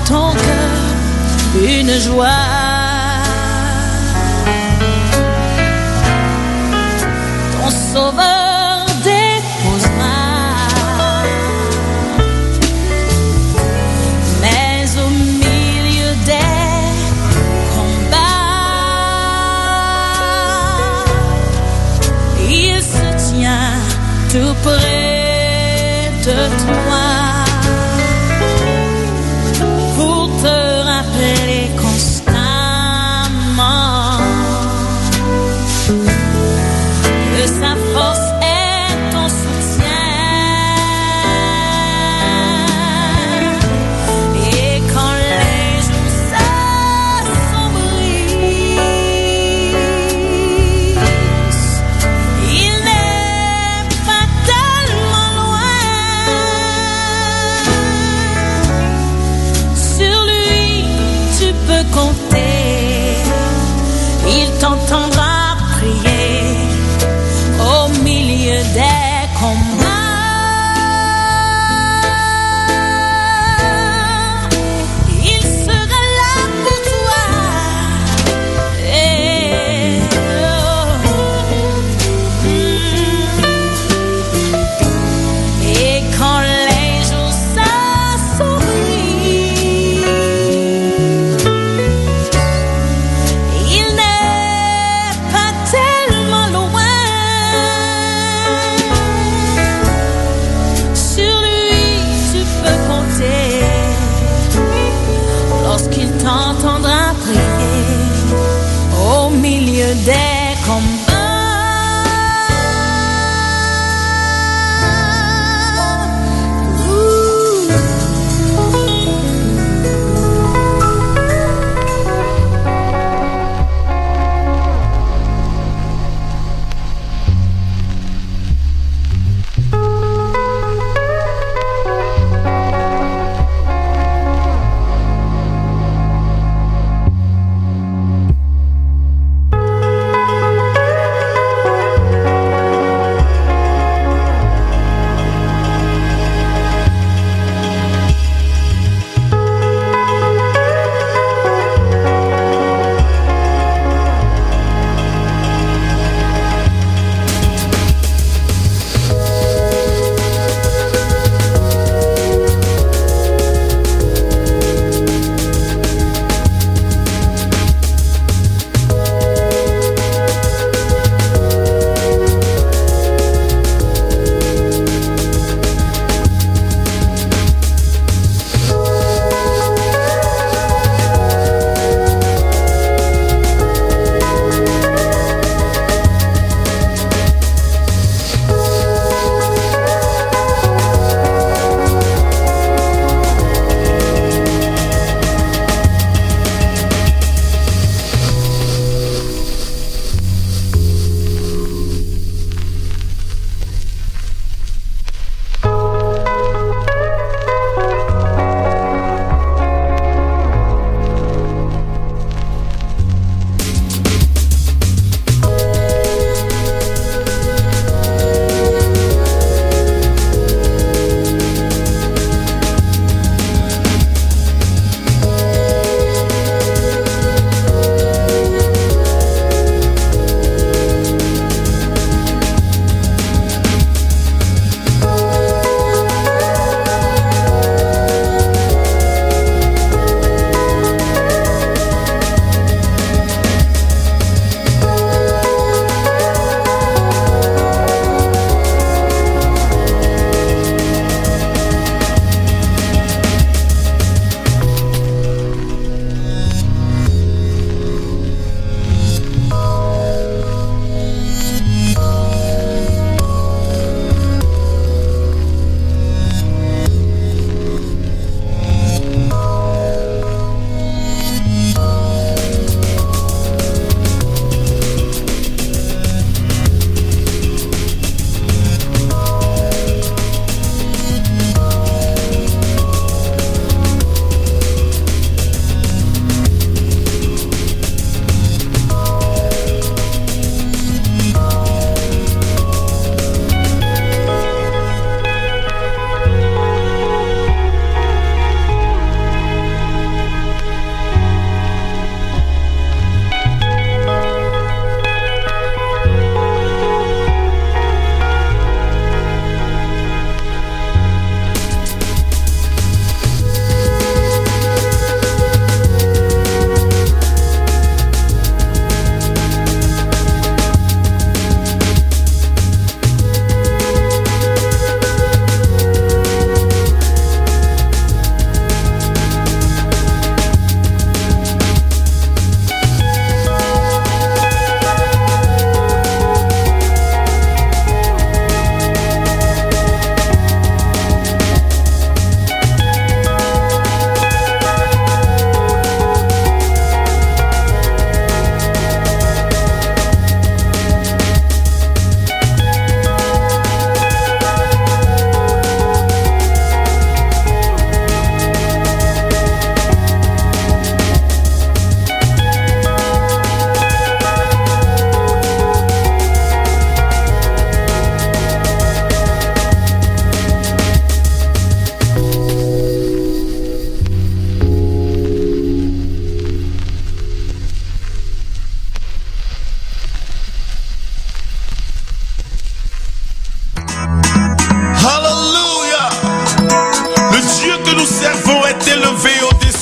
ton cœur une joie. Ton sauveur déposera. Mais au milieu des combats, il se tient tout près de toi. T'entendra prier au milieu des combats. Il sera là pour toi. Et quand les jours s'assombrissent, t'entendra prier au milieu des combats.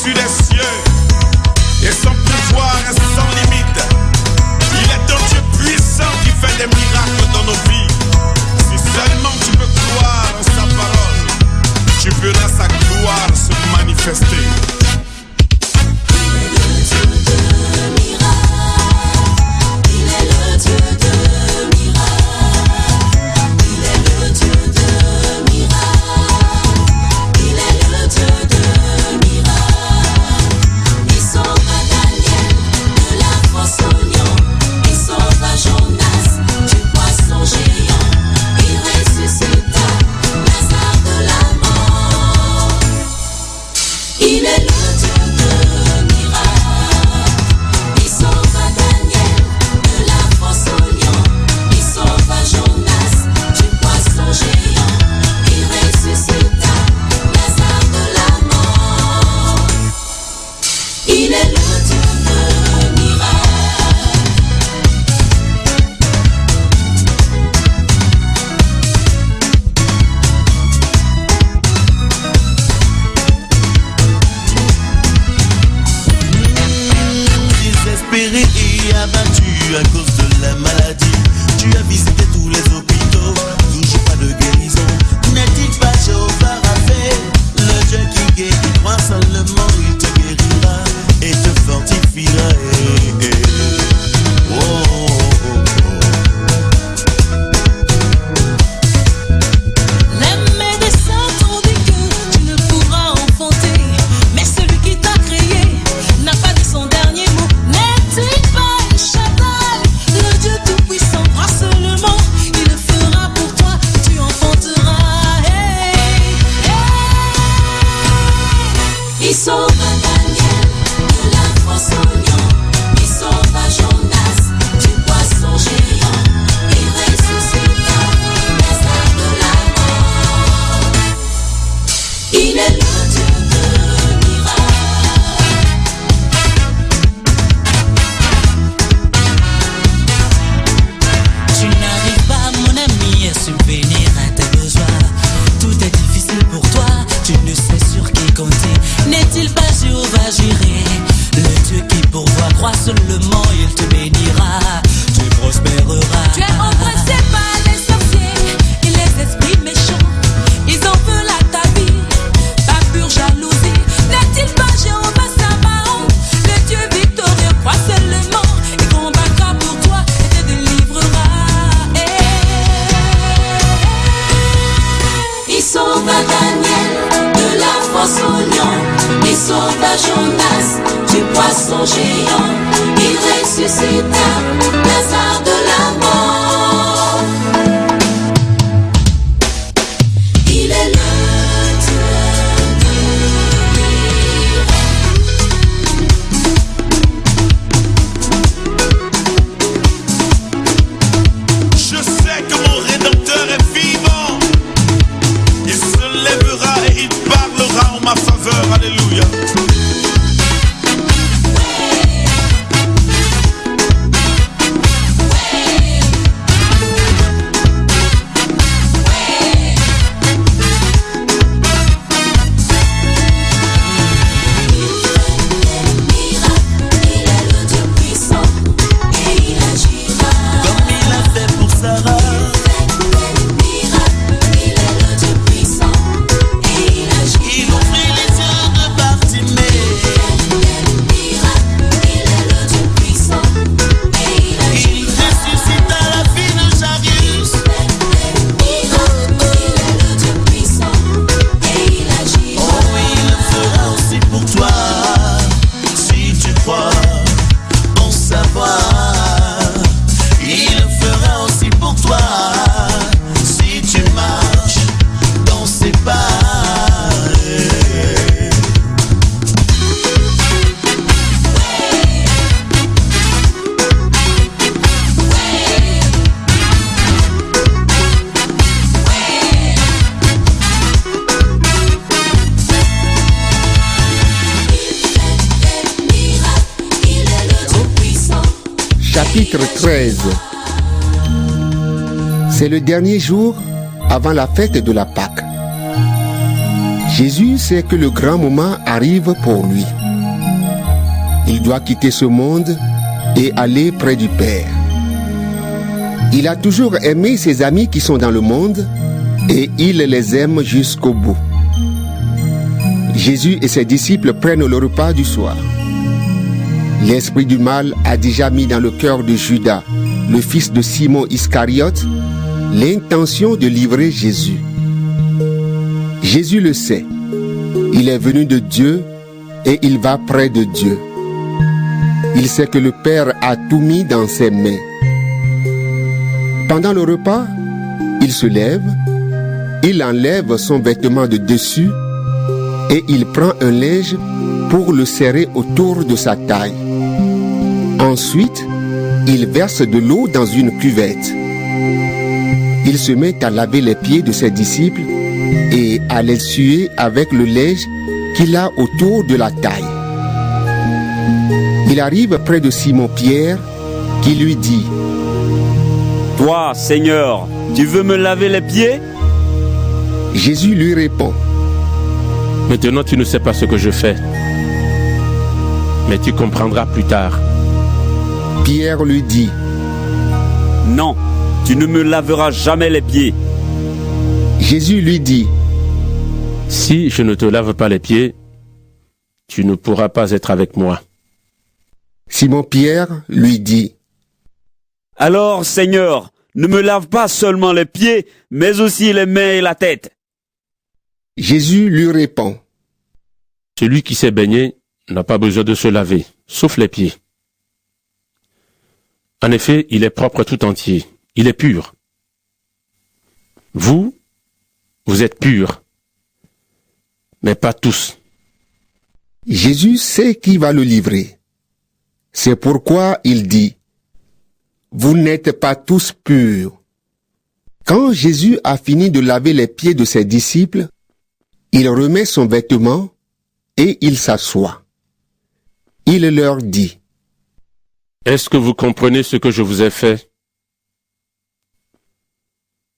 au-dessus des cieux et son pouvoir est sans limite. Il est un Dieu puissant qui fait des miracles dans nos vies. Si seulement tu peux croire en sa parole, tu verras sa gloire se manifester. Chapitre 13. C'est le dernier jour avant la fête de la Pâque. Jésus sait que le grand moment arrive pour lui. Il doit quitter ce monde et aller près du Père. Il a toujours aimé ses amis qui sont dans le monde et il les aime jusqu'au bout. Jésus et ses disciples prennent le repas du soir. L'esprit du mal a déjà mis dans le cœur de Judas, le fils de Simon Iscariote, l'intention de livrer Jésus. Jésus le sait. Il est venu de Dieu et il va près de Dieu. Il sait que le Père a tout mis dans ses mains. Pendant le repas, il se lève, il enlève son vêtement de dessus et il prend un linge pour le serrer autour de sa taille. Ensuite, il verse de l'eau dans une cuvette. Il se met à laver les pieds de ses disciples et à les essuyer avec le linge qu'il a autour de la taille. Il arrive près de Simon-Pierre qui lui dit: « Toi, Seigneur, tu veux me laver les pieds ?» Jésus lui répond: « Maintenant tu ne sais pas ce que je fais, mais tu comprendras plus tard. » Pierre lui dit: « Non, tu ne me laveras jamais les pieds. » Jésus lui dit: « Si je ne te lave pas les pieds, tu ne pourras pas être avec moi. » Simon-Pierre lui dit: « Alors, Seigneur, ne me lave pas seulement les pieds, mais aussi les mains et la tête. » Jésus lui répond: « Celui qui s'est baigné n'a pas besoin de se laver, sauf les pieds. En effet, il est propre tout entier, il est pur. Vous êtes purs, mais pas tous. » Jésus sait qui va le livrer. C'est pourquoi il dit: « Vous n'êtes pas tous purs. » Quand Jésus a fini de laver les pieds de ses disciples, il remet son vêtement et il s'assoit. Il leur dit: « Est-ce que vous comprenez ce que je vous ai fait?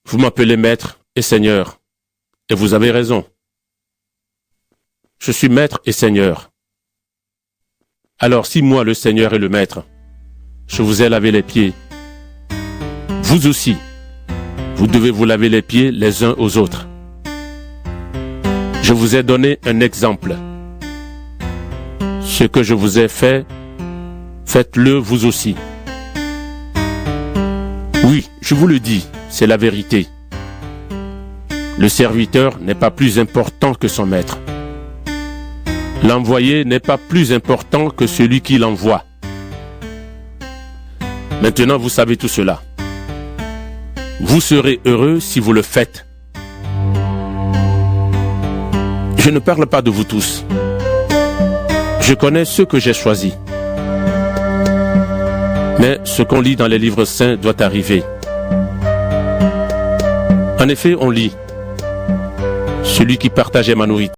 Vous m'appelez Maître et Seigneur, et vous avez raison. Je suis Maître et Seigneur. Alors si moi, le Seigneur et le Maître, je vous ai lavé les pieds, vous aussi, vous devez vous laver les pieds les uns aux autres. Je vous ai donné un exemple. Ce que je vous ai fait, faites-le vous aussi. Oui, je vous le dis, c'est la vérité. Le serviteur n'est pas plus important que son maître. L'envoyé n'est pas plus important que celui qui l'envoie. Maintenant, vous savez tout cela. Vous serez heureux si vous le faites. Je ne parle pas de vous tous. Je connais ceux que j'ai choisis. Mais ce qu'on lit dans les livres saints doit arriver. En effet, on lit: celui qui partageait ma nourriture